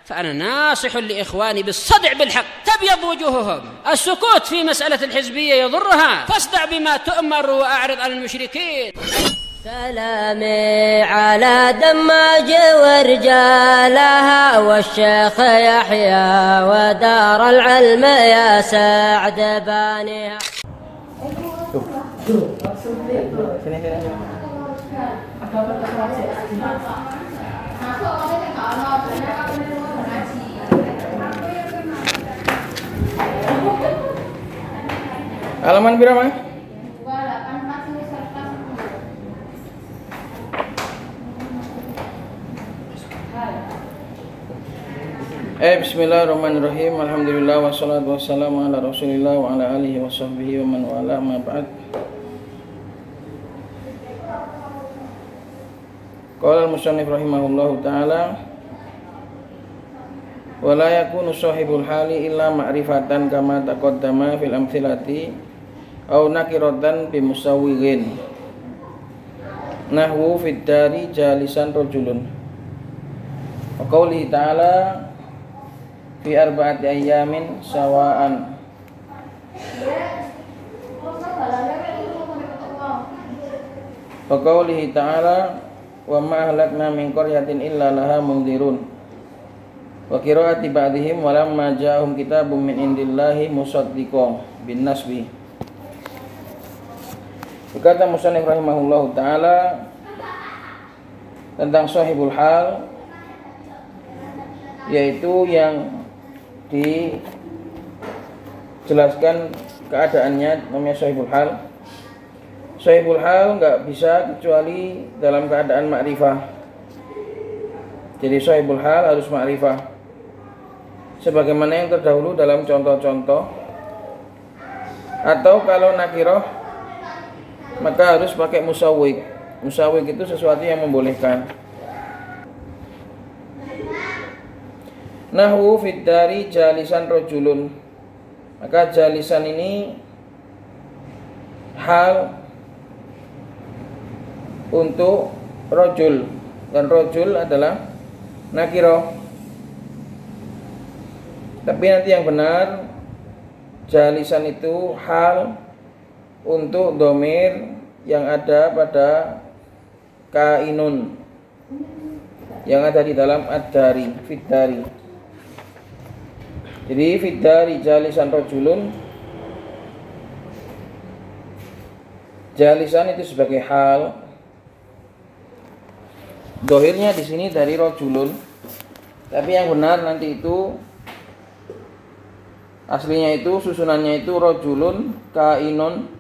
فأنا ناصح لإخواني بالصدع بالحق، تبيض وجوههم. السكوت في مسألة الحزبية يضرها، فاصدع بما تؤمر وأعرض عن المشركين. سلامي على دماج ورجالها والشيخ يحيى ودار العلم يا سعد بانيها. Halaman berapa? Bismillahirrahmanirrahim. Alhamdulillah wassalatu wassalamu ala Rasulillah wa ala alihi wa sahbihi wa man wala ma ba'd. Qala al-musannif rahimahullahu ta'ala wa la yakunu sahibul hali illa ma'rifatan kama taqaddama fil amthilati aw nakiratan bi musawwirin nahwu fid dari jalisan rajulun wa qawlihi ta'ala fi arba'ati ayyamin sawa'an wa qawlihi ta'ala wa ma ahlakna min qaryatin illa laha mundzirun wa qiraati ba'dihim wa lamma ja'ahum kitabun min indillahi musaddiqan bin nasbi. Berkata musannif rahimahullahu ta'ala tentang sahibul hal, yaitu yang dijelaskan keadaannya namanya sahibul hal. Sahibul hal enggak bisa kecuali dalam keadaan ma'rifah. Jadi sahibul hal harus ma'rifah, sebagaimana yang terdahulu dalam contoh-contoh. Atau kalau nakiroh maka harus pakai musawwik. Musawwik itu sesuatu yang membolehkan. Nahwu fid dari jalisan rajulun, maka jalisan ini hal untuk rajul, dan rajul adalah nakiroh. Tapi nanti yang benar, jalisan itu hal untuk dhamir yang ada pada kainun, yang ada di dalam ad-dari, fid-dari. Jadi fid-dari jalisan rajulun, jalisan itu sebagai hal. Dohirnya di sini dari rajulun, tapi yang benar nanti itu aslinya itu susunannya itu rajulun kainun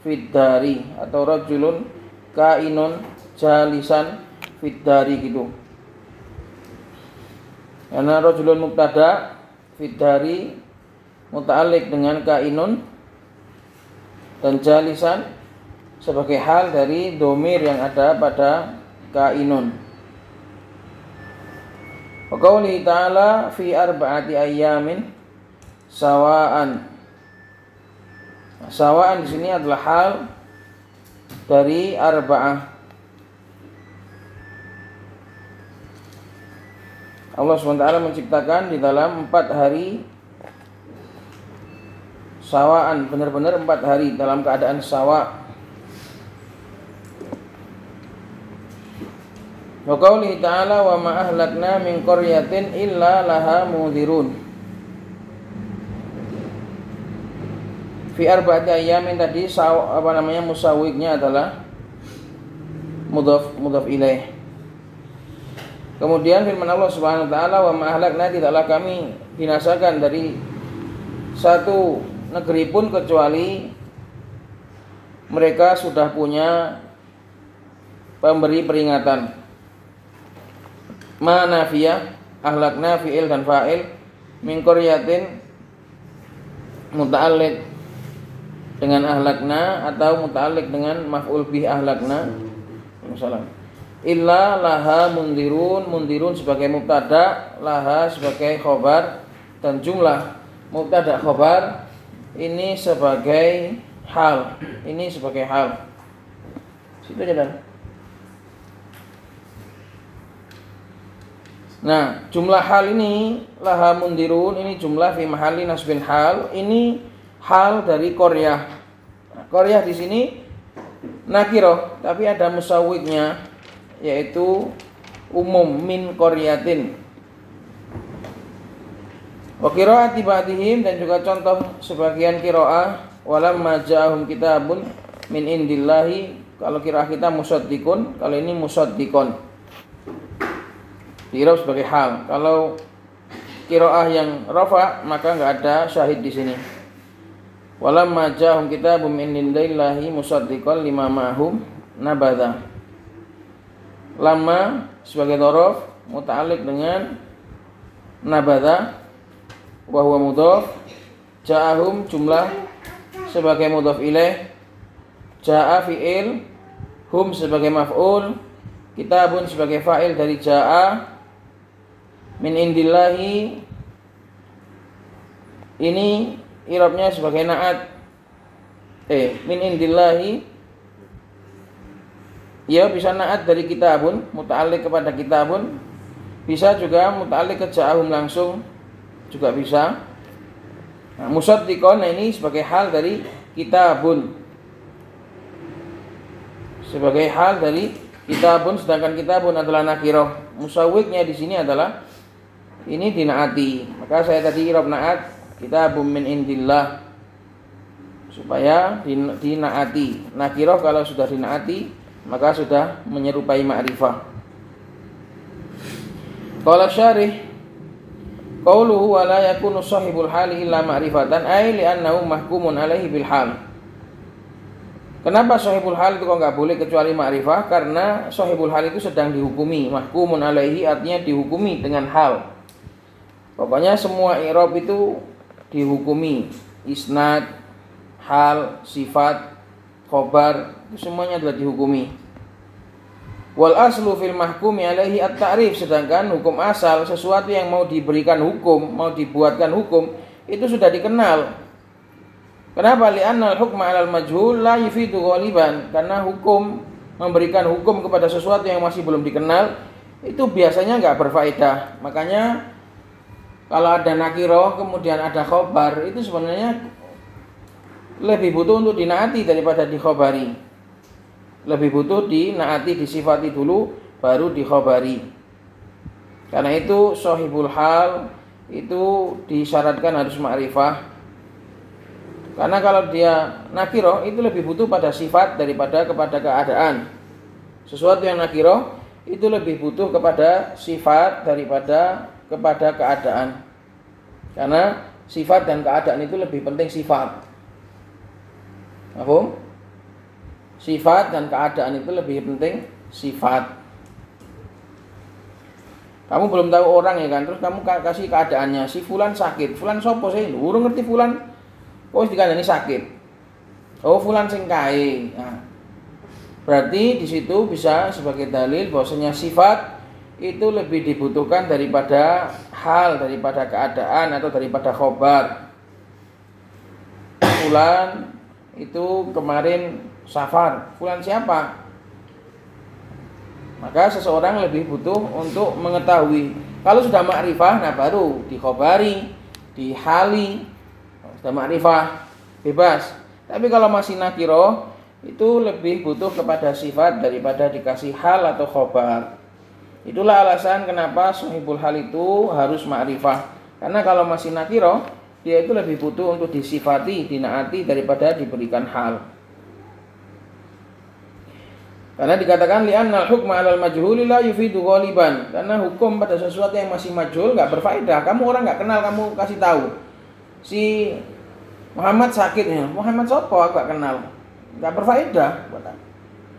fid-dari atau rajulun kainun jalisan fid-dari gitu. Karena rajulun mubtada, fid-dari muta'alliq dengan kainun, dan jalisan sebagai hal dari dhamir yang ada pada kainun. Wa qawlihi ta'ala fi arba'ati ayyamin sawa'an. Sawa'an di sini adalah hal dari arba'ah. Allah SWT menciptakan di dalam 4 hari sawa'an, benar-benar 4 hari dalam keadaan sawa. Wa qawlihi ta'ala wa ma ahlakna min qaryatin illa laha mundzirun. Fi arba'ati ayyamin tadi musawwiknya adalah mudhaf ilaih. Kemudian firman Allah Subhanahu wa taala wa ma ahlakna, tidaklah kami binasakan dari satu negeri pun kecuali mereka sudah punya pemberi peringatan. Ma nafiyah, ahlakna fi'il dan fa'il, min qaryatin muta'alliq dengan ahlakna atau muta'alliq dengan maf'ul bih ahlakna. Masalah. Illa laha mundirun, mundirun sebagai mubtada, laha sebagai khobar, dan jumlah mubtada khobar ini sebagai hal. Ini sebagai hal. Situ aja dan. Nah, jumlah hal ini laha mundirun, ini jumlah fi mahalli nasbin hal, ini hal dari qaryah. Nah, qaryah di sini nakirah, tapi ada musawwidnya, yaitu umum min qaryatin. Wa qiraati ba'dihim, dan juga contoh sebagian qiraah, walamma ja'ahum kitabun min indillahi, kalau qiraah kita musaddiqun, kalau ini musaddiqon. Diirab sebagai hal. Kalau qiraah yang rafa maka enggak ada syahid di sini. Walamma ja'ahum kitabun min indillahi musaddiqan lima ma'hum nabadha. Lama sebagai dhorof muta'alliq dengan nabadha wa huwa mudhaf. Ja'ahum jumlah sebagai mudhaf ilaih. Ja'a fi'il, hum sebagai maf'ul, kitabun sebagai fa'il dari ja'a. Min indillahi ini i'rabnya sebagai na'at. Min indillahi ya bisa na'at dari kitabun, muta'alliq kepada kitabun, bisa juga muta'alliq ke ja'ahum langsung, juga bisa. Nah, musaddiqon, nah ini sebagai hal dari kitabun, sebagai hal dari kitabun, sedangkan kitabun adalah nakirah. Musawwidnya di sini adalah ini dinaati. Maka saya tadi i'rab na'at kitabun min indillah, supaya dinaati. Nakirah kalau sudah dinaati maka sudah menyerupai ma'rifah. Qala syarih, qauluhu wa la yakunu sahibul hali illa ma'rifatan, ay li'annahu mahkumun alaihi bil hal. Kenapa sahibul hal itu kok enggak boleh kecuali ma'rifah? Karena sahibul hal itu sedang dihukumi. Mahkumun alaihi artinya dihukumi dengan hal. Pokoknya semua i'rab itu dihukumi. Isnad, hal, sifat, khobar, itu semuanya adalah dihukumi. Wal aslu fil mahkumi alaihi at-ta'rif, sedangkan hukum asal sesuatu yang mau diberikan hukum, mau dibuatkan hukum, itu sudah dikenal. Kenapa? Li'anna al-hukma 'alal majhul la yufidu ghaliban, karena hukum, memberikan hukum kepada sesuatu yang masih belum dikenal itu biasanya enggak berfaedah. Makanya kalau ada nakirah kemudian ada khobar, itu sebenarnya lebih butuh untuk dinaati daripada dikhobari. Lebih butuh dinaati, disifati dulu baru dikhobari. Karena itu sahibul hal itu disyaratkan harus ma'rifah. Karena kalau dia nakirah itu lebih butuh pada sifat daripada kepada keadaan. Sesuatu yang nakirah itu lebih butuh kepada sifat daripada kepada keadaan. Karena sifat dan keadaan itu lebih penting sifat. Paham? Sifat dan keadaan itu lebih penting sifat. Kamu belum tahu orang ya kan, terus kamu kasih keadaannya, si fulan sakit. Fulan sopo sih? Lu urung ngerti fulan. Oh, dikandani sakit. Oh, fulan sing kae. Nah, berarti di situ bisa sebagai dalil bahwasanya sifat itu lebih dibutuhkan daripada hal, daripada keadaan atau daripada khobar. Fulan itu kemarin safar. Fulan siapa? Maka seseorang lebih butuh untuk mengetahui. Kalau sudah ma'rifah, nah baru dikhobari, dihali. Sudah ma'rifah, bebas. Tapi kalau masih nakirah, itu lebih butuh kepada sifat daripada dikasih hal atau khobar. Itulah alasan kenapa sahibul hal itu harus ma'rifah. Karena kalau masih nakirah, dia itu lebih butuh untuk disifati, dinaati daripada diberikan hal. Karena dikatakan li'annal hukma 'alal majhuli la yufidu ghaliban. Karena hukum pada sesuatu yang masih majhul enggak berfaedah. Kamu orang enggak kenal, kamu kasih tahu. Si Muhammad sakit ya. Muhammad siapa? Aku enggak kenal. Enggak berfaedah.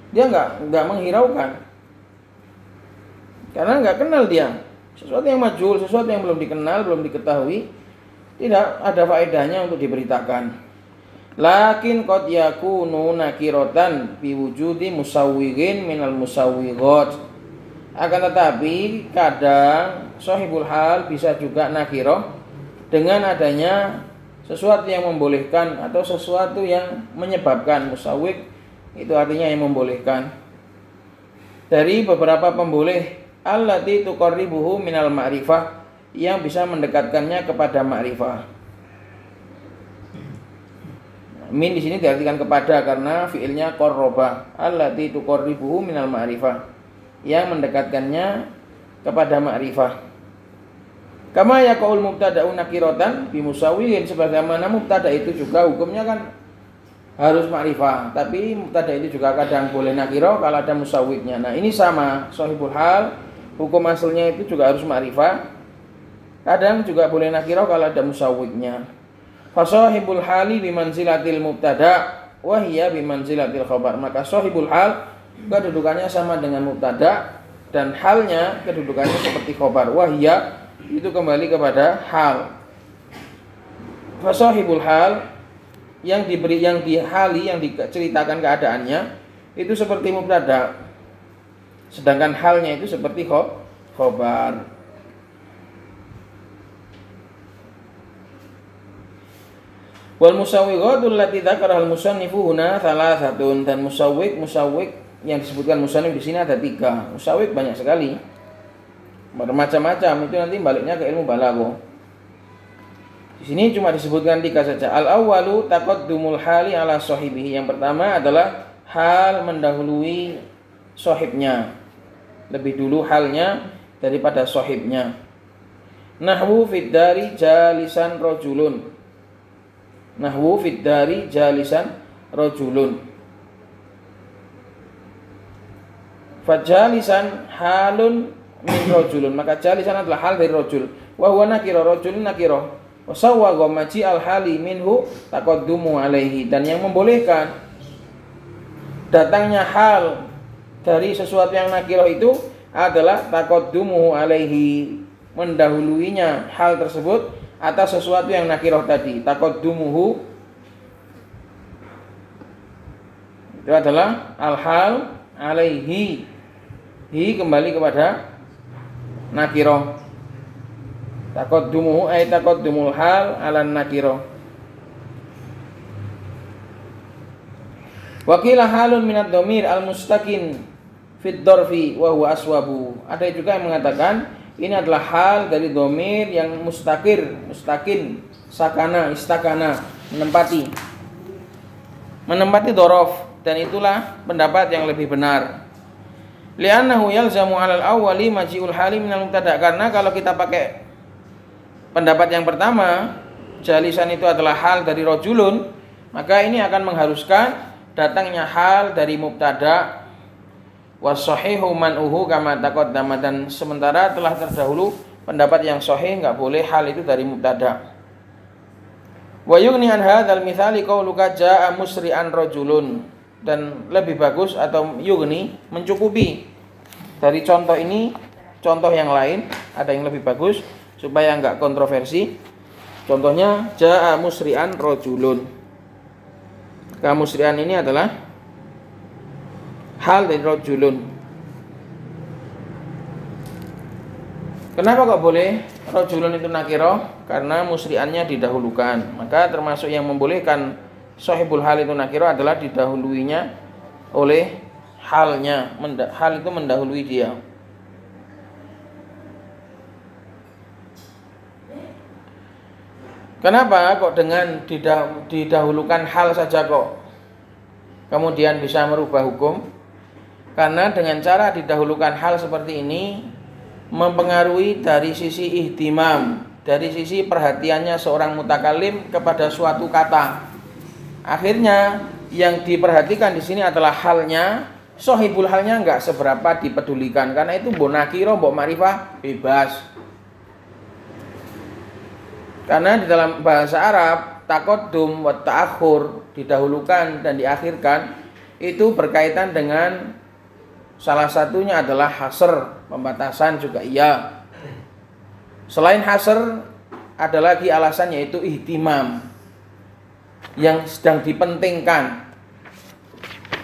Dia enggak menghiraukan. Karena enggak kenal dia. Sesuatu yang majhul, sesuatu yang belum dikenal, belum diketahui, tidak ada faedahnya untuk diberitakan. Lakin qad yakunu nakiratan bi wujudi musawwirin minal musawwighat. Akan tetapi kadang sahibul hal bisa juga nakirah dengan adanya sesuatu yang membolehkan atau sesuatu yang menyebabkan. Musawwig itu artinya yang membolehkan. Dari beberapa pemboleh allati tuqarribuhu minal ma'rifah, yang bisa mendekatkannya kepada ma'rifah. Min di sini diartikan kepada karena fiilnya qarraba. Allati tuqarribuhu minal ma'rifah, yang mendekatkannya kepada ma'rifah. Kama yaqul mubtada'un nakiratan bimusawwihin, sebagaimana mubtada itu juga hukumnya kan harus ma'rifah, tapi mubtada itu juga kadang boleh nakirah kalau ada musawwidnya. Nah, ini sama, shahibul hal hukum asalnya itu juga harus ma'rifah, kadang juga boleh nakirah kalau ada musawwidnya. Fa shahibul hali bimanzilatil mubtada wa hiya bimanzilatil khabar. Maka shahibul hal kedudukannya sama dengan mubtada dan halnya kedudukannya seperti khabar. Wa hiya itu kembali kepada hal. Fasahibul hal, yang dihali, yang diceritakan keadaannya itu seperti mubtada, sedangkan halnya itu seperti khobar. Wal musawwighatul lati dzakaraha al-musannifu huna thalathatun, dan musawwig yang disebutkan musannif di sini ada 3. Musawwig banyak sekali, bermacam-macam, itu nanti baliknya ke ilmu balaghah. Di sini cuma disebutkan 3 saja. Al-awwalu taqaddumul hali ala sahibihi. Yang pertama adalah hal mendahului sahibnya, lebih dulu halnya daripada sahibnya. Nahwu fid dari jalisan rajulun. Nahwu fid dari jalisan rajulun. Fajalisan halun min rajulun, maka jalisan adalah hal dari rajul. Wa huwa nakira, rajulun nakira. Wa sawwaga maji al hali minhu taqaddumu alaihi, dan yang membolehkan datangnya hal dari sesuatu yang nakira itu adalah taqaddumu alaihi, mendahuluinya hal tersebut atas sesuatu yang nakira tadi. Taqaddumuhu itu adalah al hal alaihi, hi kembali kepada nakiro. Taqaddumuhu ay taqaddumul hal ala nakiro. Wa qila halun minad dhamir al mustaqin fid dharfi wa huwa aswabu. Ada juga yang mengatakan ini adalah hal dari dhamir yang mustaqin, sakana, istakana, menempati dhorof, dan itulah pendapat yang lebih benar. Li'annahu yalzamu 'alal awwali maji'ul hali minal mubtada, karena kalau kita pakai pendapat yang pertama, jalisan itu adalah hal dari rajulun, maka ini akan mengharuskan datangnya hal dari mubtada. Was-sahihu man'uhu kama taqaddama, dan sementara telah terdahulu pendapat yang sahih enggak boleh hal itu dari mubtada. Wa yughni an hadzal mitsali qauluka jaa'a musri'an rajulun, dan lebih bagus atau yughni mencukupi dari contoh ini contoh yang lain, ada yang lebih bagus supaya enggak kontroversi. Contohnya jaa'a musri'an rajulun. Musri'an ini adalah hal dari rajulun. Kenapa kok boleh rajulun itu nakirah? Karena musri'annya didahulukan. Maka termasuk yang membolehkan sahibul hal itu nakirah adalah didahuluinya oleh halnya. Hal itu mendahului dia. Kenapa kok dengan didahulukan hal saja kok kemudian bisa merubah hukum? Karena dengan cara didahulukan hal seperti ini mempengaruhi dari sisi ihtimam, dari sisi perhatiannya seorang mutakalim kepada suatu kata. Akhirnya yang diperhatikan di sini adalah halnya, sahibul halnya enggak seberapa dipedulikan, karena itu mbok nakira mbok makrifah bebas. Karena di dalam bahasa Arab taqaddum wa ta'akhur, didahulukan dan diakhirkan, itu berkaitan dengan salah satunya adalah hasr, pembatasan juga iya. Selain hasr ada lagi alasan, yaitu ihtimam, yang sedang dipentingkan.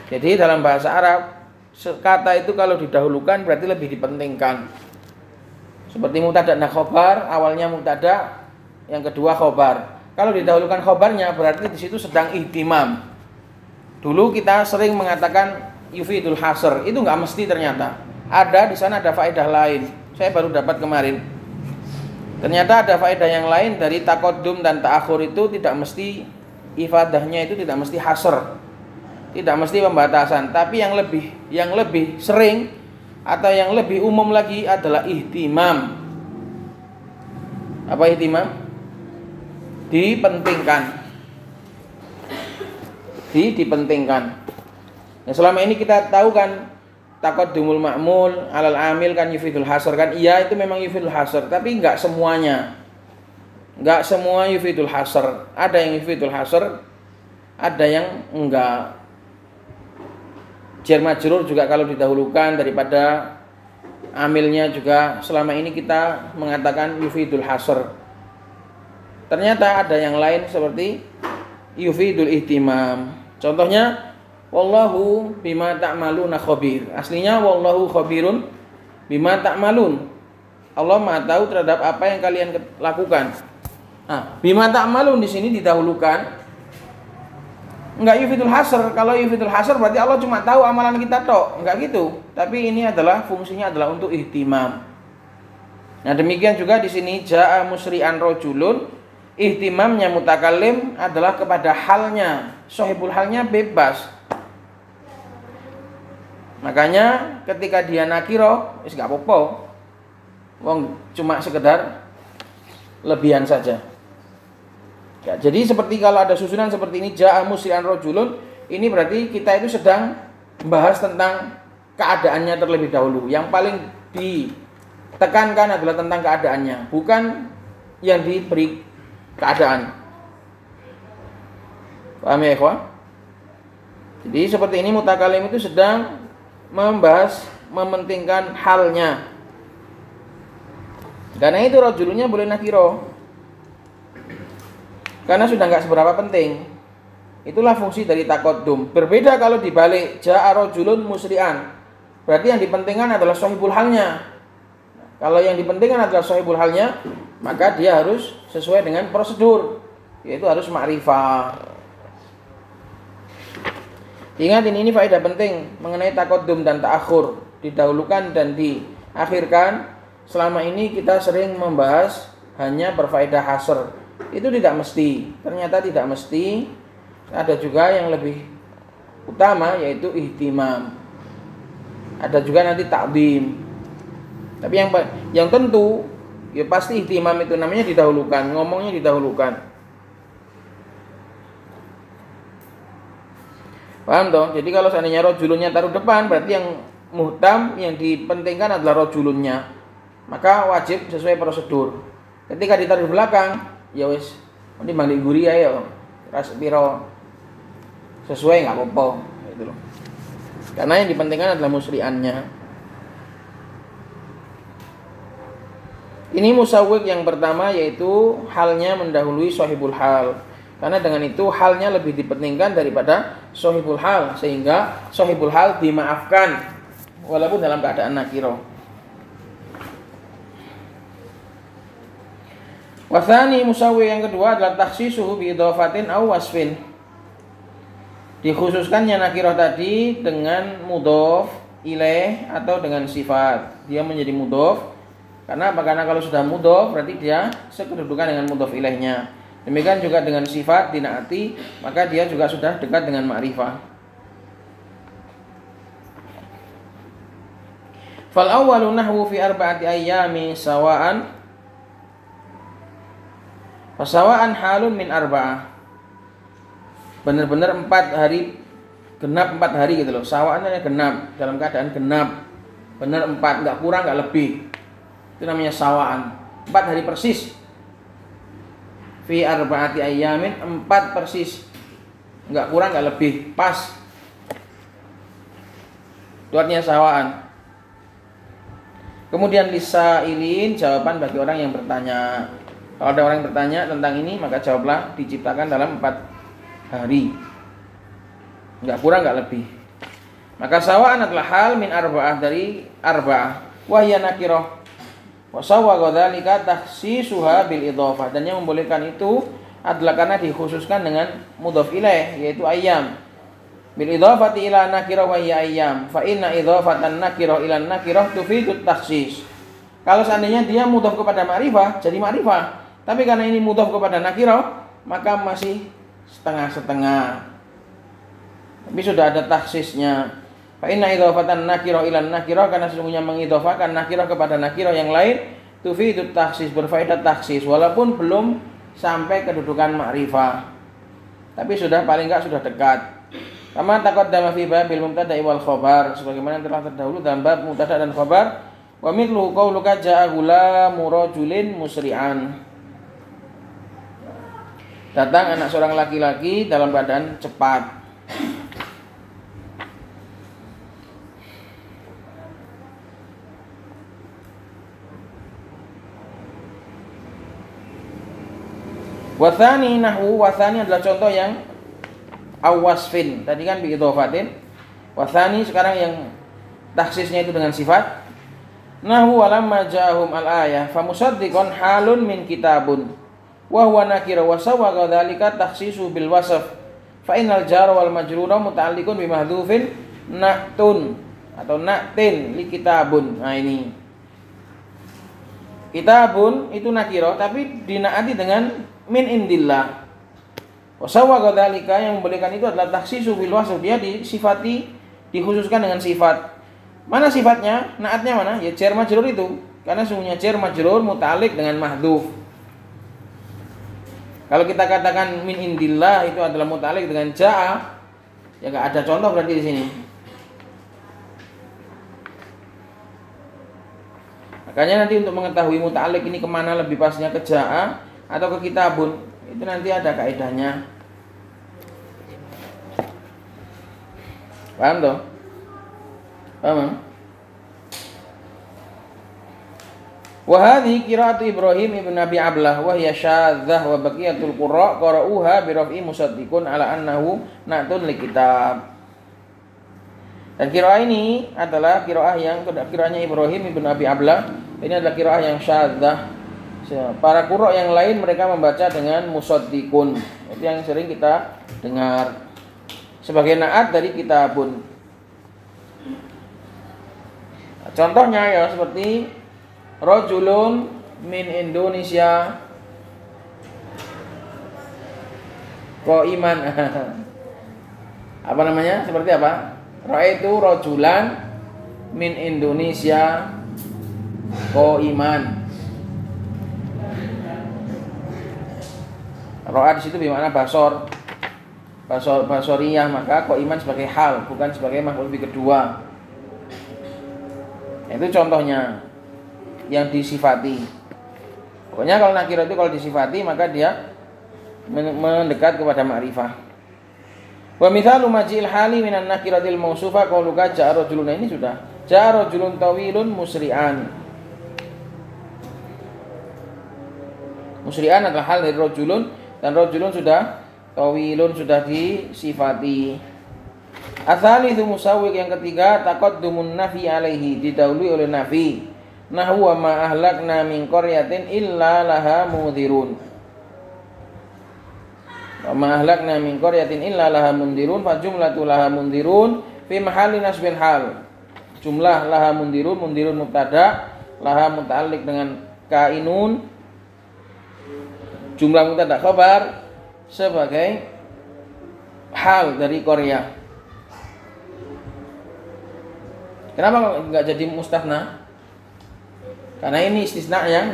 Jadi dalam bahasa Arab kata itu kalau didahulukan berarti lebih dipentingkan. Seperti mubtada dan khobar, awalnya mubtada, yang kedua khobar. Kalau didahulukan khobarnya berarti di situ sedang ihtimam. Dulu kita sering mengatakan yufidul hasr, itu enggak mesti ternyata. ada di sana ada faedah lain. Saya baru dapat kemarin. Ternyata ada faedah yang lain dari taqaddum dan ta'akhur itu tidak mesti ifadahnya itu tidak mesti hasr. Tidak mesti pembatasan, tapi yang lebih sering atau yang lebih umum lagi adalah ihtimam. Apa ihtimam? Dipentingkan. Dipentingkan. Nah, selama ini kita tahu kan taqaddumul ma'mul alal amil kan yufidul hasr kan, iya itu memang yufidul hasr, tapi enggak semuanya. Enggak semua yufidul hasr. Ada yang yufidul hasr, ada yang enggak. Jar majrur juga kalau didahulukan daripada amilnya juga selama ini kita mengatakan yufidul hasr. Ternyata ada yang lain seperti yufidul ihtimam. Contohnya wallahu bima ta'maluna khabir. Aslinya wallahu khabirun bima ta'malun. Allah Maha tahu terhadap apa yang kalian lakukan. Nah, bima ta'malun di sini didahulukan. Enggak yufidul hasr. Kalau yufidul hasr berarti Allah cuma tahu amalan kita tok. Enggak gitu. Tapi ini adalah fungsinya adalah untuk ihtimam. Nah, demikian juga di sini jaa musri'an rajulun. Ihtimamnya mutakallim adalah kepada halnya. Sahibul halnya bebas. Makanya ketika dia nakiro, wis gak apa-apa. Wong cuma sekedar lebihan saja. Ya, jadi seperti kalau ada susunan seperti ini jaa musri'an rajulun, ini berarti kita itu sedang membahas tentang keadaannya terlebih dahulu. Yang paling ditekankan adalah tentang keadaannya, bukan yang diberi keadaan. Paham ya, ikhwan? Jadi seperti ini mutakalim itu sedang membahas, mementingkan halnya. Karena itu rajulunnya boleh nakiro. Karena sudah enggak seberapa penting. Itulah fungsi dari taqaddum. Berbeda kalau dibalik jaa rajulun musri'an. Berarti yang dipentingkan adalah sahibul halnya. Kalau yang dipentingkan adalah sahibul halnya, maka dia harus sesuai dengan prosedur, yaitu harus ma'rifah. Ingat ini faedah penting mengenai taqaddum dan ta'akhur, didahulukan dan diakhirkan. Selama ini kita sering membahas hanya berfaedah hasr. Itu tidak mesti. Ternyata tidak mesti. Ada juga yang lebih utama yaitu ihtimam. Ada juga nanti ta'zim. Tapi yang tentu ya pasti ihtimam itu namanya didahulukan, ngomongnya didahulukan. Paham toh? Jadi kalau seandainya rajulunnya taruh depan, berarti yang muhtam yang dipentingkan adalah rajulunnya. Maka wajib sesuai prosedur. Ketika ditaruh di belakang, ya wis, nanti mandi guri ayo. Ras piro sesuai enggak apa-apa, gitu loh. Karena yang dipentingkan adalah musri'annya. Ini musawwik yang pertama yaitu halnya mendahului sahibul hal. Karena dengan itu halnya lebih dipentingkan daripada sahibul hal, sehingga sahibul hal dimaafkan walaupun dalam keadaan nakiro. Wasani musawwik yang kedua adalah takhsisuhu bi idhafatin aw wasfin. Dikhususkannya nakiro tadi dengan mudhof ilaih atau dengan sifat. Dia menjadi mudhof. Karena apa? Karena kalau sudah mudhof berarti dia sekedudukan dengan mudhof ilaihnya. Demikian juga dengan sifat dinaati, maka dia juga sudah dekat dengan ma'rifah. Fal awwalu nahwu fi arba'ati ayyami sawa'an. Fasawa'an halun min arba'ah. Benar-benar 4 hari, genap 4 hari gitu loh. Sawa'annya genap, dalam keadaan genap. Benar 4, enggak kurang enggak lebih. Itu namanya sawa'an. 4 hari persis. Fi arba'ati ayyamin, 4 persis. Enggak kurang enggak lebih, pas. Itu artinya sawa'an. Kemudian lisailin, jawaban bagi orang yang bertanya. Kalau ada orang yang bertanya tentang ini, maka jawablah diciptakan dalam 4 hari. Enggak kurang enggak lebih. Maka sawa'an adalah hal min arba'ah, dari arba'ah. Wahya nakirah. Wa sawwa dzalika takhsisuha bil idhofah, dan yang membolehkan itu adalah karena dikhususkan dengan mudhof ilaih yaitu ayyam. bil idhafati ila nakirah wa hiya ayyam fa inna idhafatan nakirah ila nakirah tufidut takhsis. Kalau seandainya dia mudhaf kepada ma'rifah jadi ma'rifah, tapi karena ini mudhaf kepada nakirah maka masih setengah-setengah. Tapi sudah ada takhsisnya. Fa inna idhafatan nakirah ila nakirah, karena sesungguhnya mengidhafahkan nakirah kepada nakirah yang lain tufidut takhsis, berfaedah takhsis walaupun belum sampai kedudukan ma'rifah. Tapi sudah paling enggak sudah dekat. Kama taqaddama fi babil mubtada'i wal khabar, sebagaimana yang telah terdahulu dalam bab mubtada' dan khabar. Wa mithluhu qauluka ja'a ghulamu rajulin musri'an. Datang anak seorang laki-laki dalam keadaan cepat. Wathani nahwu, wathani adalah contoh yang awasfin. Tadi kan bi idhofatin. Wathani sekarang yang takhsisnya itu dengan sifat. Nahwu walamma ja'ahum al-ayah fa musaddiqan halun min kitabun wa huwa nakira wa sawwa dzalika takhsisu bil wasf fa innal jar wal majrura muta'alliqun bi mahdhufin na'tun atau na'tin li kitabun. Nah ini kitabun itu nakira tapi dinaati dengan min indillah. Wa sawwa dzalika, yang membolehkan itu adalah takhsisu bil wasf, dia disifati, dikhususkan dengan sifat. Mana sifatnya? Naatnya mana? Ya jar majrur itu. Karena sungguhnya jar majrur muta'alliq dengan mahdhuf. Kalau kita katakan min indillah itu adalah muta'alliq dengan ja'a, ya enggak ada contoh berarti di sini. Makanya nanti untuk mengetahui muta'alliq ini kemana lebih pasnya, ke ja'a atau ke kitabun, itu nanti ada kaidahnya. Paham toh? Paham? Wa hadhi qira'atu Ibrahim ibn Abi Ablah wa hiya syadzah wa baqiyatul qurra qara'uha bi raf'i musaddiqun ala annahu na'tun li kitab. Dan qira'ah ini adalah qira'ah yang qira'ahnya Ibrahim ibn Abi Ablah. Ini adalah qira'ah yang syadzah. Para qurra yang lain mereka membaca dengan musaddiqun. Itu yang sering kita dengar sebagai na'at dari kitabun. Contohnya ya seperti rajulun min Indonesia qaiman. Apa namanya? Seperti apa? Ra'aitu rajulan min Indonesia qaiman. Ra'a di situ bermakna basor. Basoriyah, maka qaiman sebagai hal, bukan sebagai maf'ul bi kedua. Itu contohnya yang disifati. Pokoknya kalau nakirah itu kalau disifati maka dia mendekat kepada ma'rifah. Wa mithalu majil hali minan nakiratil mausufa qauluka ja'a rajulun. Ini sudah. Ja'a rajulun tawilun musri'an. Musri'an adalah hal dari rajulun, dan rajulun sudah, tawilun sudah disifati. Atsalitsu musawwiq, yang ketiga taqaddumun nafi alaihi, didahului oleh nafi. Nahwa ma ahlakna min qaryatin illa laha mudhirun. Wa ma ahlakna min qaryatin illa laha mundhirun fa jumlatu laha mundhirun fi mahalli nasbil hal. Jumlah laha mundhirun, mundhirun mubtada, laha muta'alliq dengan kainun. Jumlah mubtada khabar sebagai hal dari Korea. Kenapa enggak jadi mustahna? Karena ini istisna yang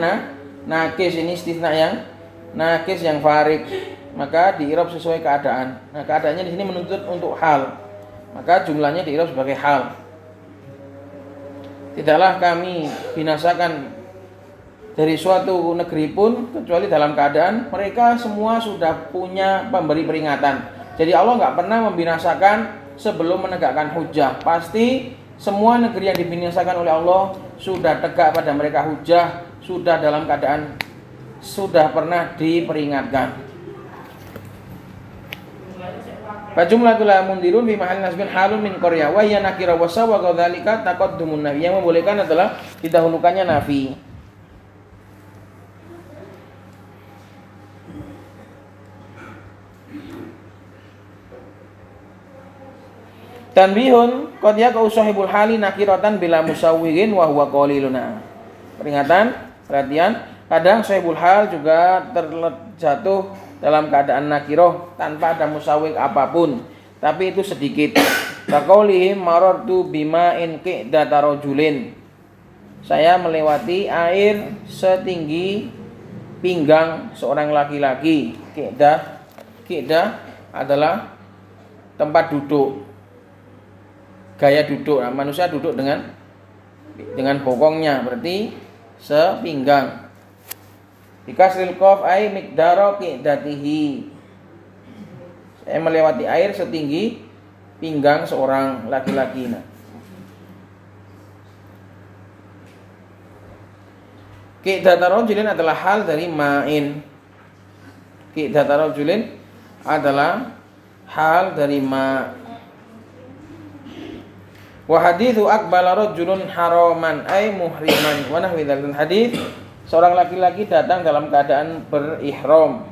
nakis, ini istisna yang nakis yang farid, maka diirab sesuai keadaan. Nah, keadaannya di sini menuntut untuk hal, maka jumlahnya diirab sebagai hal. Tidaklah kami binasakan dari suatu negeri pun kecuali dalam keadaan mereka semua sudah punya pemberi peringatan. Jadi Allah enggak pernah membinasakan sebelum menegakkan hujjah. Pasti semua negeri yang dibinasakan oleh Allah sudah tegak pada mereka hujjah, sudah dalam keadaan sudah pernah diperingatkan. Fajumlatul mundirun fi mahallin nasbin halun min qarya wa hiya nakira wa sawa dzalika taqaddumun nafi. Yang membolehkan adalah didahulukannya nafi. Tanbihun qad yaqau sahibul hali nakiratan bila musawwirin wa huwa qaliluna. Peringatan, perhatian, kadang sahibul hal juga terjatuh dalam keadaan nakiroh tanpa ada musawwir apapun, tapi itu sedikit. Kaqaulihim marartu bima in qidata rajulin. Saya melewati air setinggi pinggang seorang laki-laki. Qidah adalah tempat duduk, gaya duduk. Nah, manusia duduk dengan bokongnya, berarti sepinggang. Bikasril qaf ay miqdara qidatihi. Saya melewati air setinggi pinggang seorang laki-laki. Nah, qidata rajulin adalah hal dari ma'in. Qidata rajulin adalah hal dari ma'. Wa hadithu aqbala rajulun haraman ay muhriman wa nahwi dzal hadits, seorang laki-laki datang dalam keadaan berihram.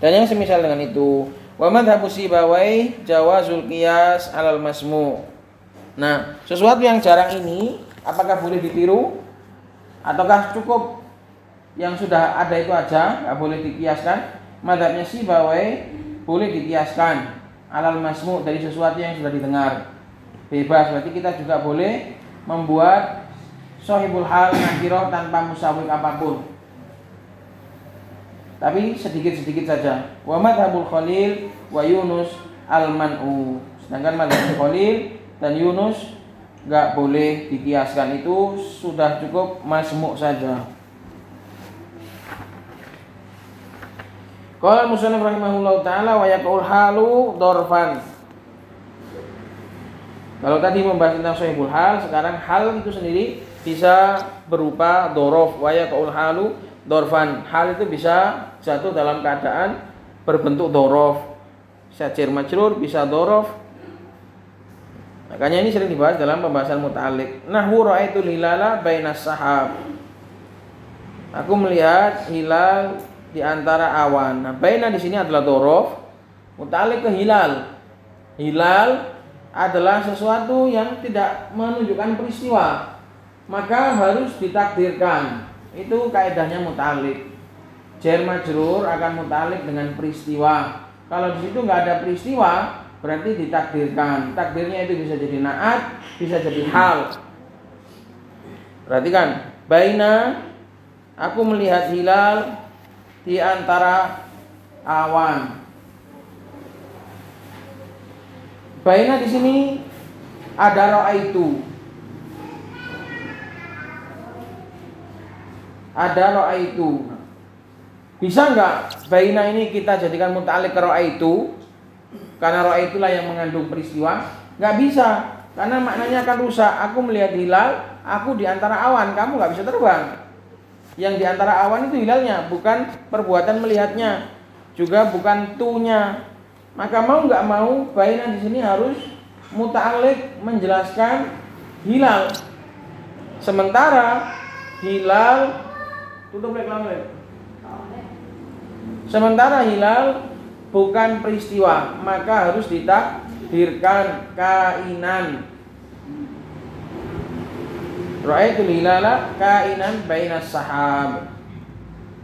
Dan yang semisal dengan itu, wa madhhabu Sibawai jawazul qiyas alal masmu'. Nah, sesuatu yang jarang ini apakah boleh ditiru ataukah cukup yang sudah ada itu aja, enggak boleh dikiaskan? Madhabnya Sibawai boleh dikiaskan alal masmu' dari sesuatu yang sudah didengar. Bebas, berarti kita juga boleh membuat sahibul hal nakirah tanpa musawwir apapun, tapi sedikit-sedikit saja. Wa madhabul Khalil wa Yunus al-man'u. Sedangkan madhabul Khalil dan Yunus enggak boleh dikiaskan, itu sudah cukup masmu' saja. Qala musannif rahimahullahu taala wa yaqul halu dorfan. Kalau tadi membahas tentang sahibul hal, sekarang hal itu sendiri bisa berupa dorof. Wa yaqul halu dorfan. Hal itu bisa jatuh dalam keadaan berbentuk dorof. Bisa jar majrur, bisa dorof. Makanya ini sering dibahas dalam pembahasan muta'alliq. Nahwu ra'aitul hilala bainas sahab. Aku melihat hilal di antara awan. Nah, baina di sini adalah dorof, muta'alliq ke hilal. Hilal adalah sesuatu yang tidak menunjukkan peristiwa, maka harus ditakdirkan. Itu kaidahnya muta'alliq. Jar majrur akan muta'alliq dengan peristiwa. Kalau di situ nggak ada peristiwa, berarti ditakdirkan. Takdirnya itu bisa jadi na'at, bisa jadi hal. Perhatikan, baina, aku melihat hilal di antara awan. Baina di sini ada ra'aitu. Ada ra'aitu. Bisa enggak baina ini kita jadikan muta'alliq ke ra'aitu? Karena ra'aitulah yang mengandung peristiwa. Enggak bisa, karena maknanya akan rusak. Aku melihat hilal, aku di antara awan, kamu enggak bisa terbang. Yang di antara awan itu hilalnya, bukan perbuatan melihatnya, juga bukan tunya. Maka mau nggak mau, baina di sini harus muta'alliq menjelaskan hilal. Sementara hilal Sementara hilal bukan peristiwa, maka harus ditakdirkan kainan. Ra'aitul hilala kainan bainas sahab.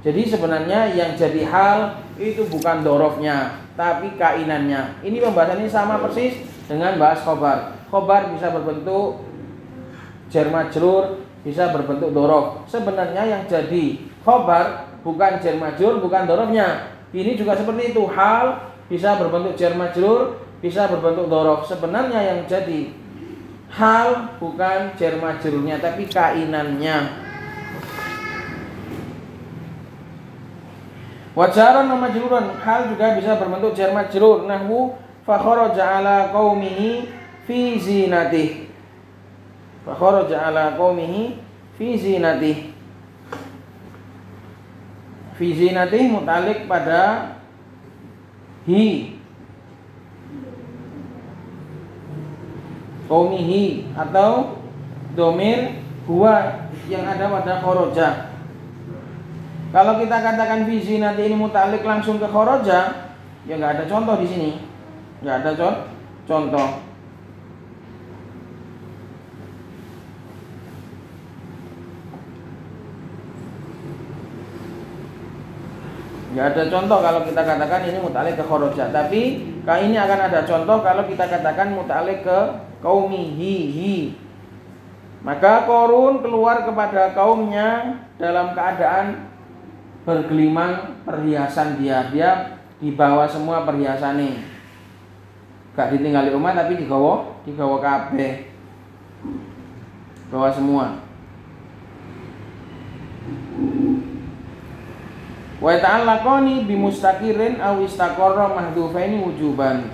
Jadi sebenarnya yang jadi hal itu bukan dorofnya, tapi kainannya. Ini pembahasan ini sama persis dengan bahas khobar. Khobar bisa berbentuk jar majrur, bisa berbentuk dorof. Sebenarnya yang jadi khobar bukan jar majrur, bukan dorofnya. Ini juga seperti itu. Hal bisa berbentuk jar majrur, bisa berbentuk dorof. Sebenarnya yang jadi hal bukan jar majrurnya, tapi kainannya. Wajaran wa majruran, hal juga bisa berbentuk jar majrur. Nahwu fa kharaja ala qaumihi fi zinatih. Fa kharaja ala qaumihi fi zinatih. Fi zinatih muta'alliq pada hi, qaumihi, atau domir huwa yang ada pada kharaja. Kalau kita katakan fi zinati ini muta'alliq langsung ke kharaja, Ya nggak ada contoh di sini. Nggak ada contoh. Nggak ada contoh kalau kita katakan ini muta'alliq ke kharaja. Tapi kali ini akan ada contoh kalau kita katakan muta'alliq ke qaumihi. Maka Qarun keluar kepada kaumnya dalam keadaan bergelimang perhiasan dia dibawa semua perhiasannya. Gak ditinggali umat tapi digawa kabeh. Bawa semua. Wa ta'allaqani bimustaqirin aw istaqarra mahdhufaini wujuban.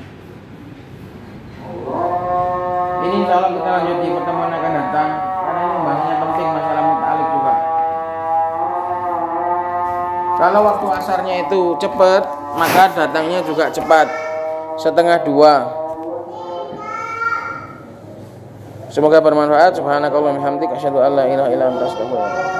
Ini insyaallah kita lanjut di pertemuan akan datang karena ini bahasanya penting masalah muta'alliq juga. Kalau waktu asarnya itu cepat, maka datangnya juga cepat. 1:30. Semoga bermanfaat. Subhanakallahumma wa bihamdika asyhadu an la ilaha illa anta astaghfiruka.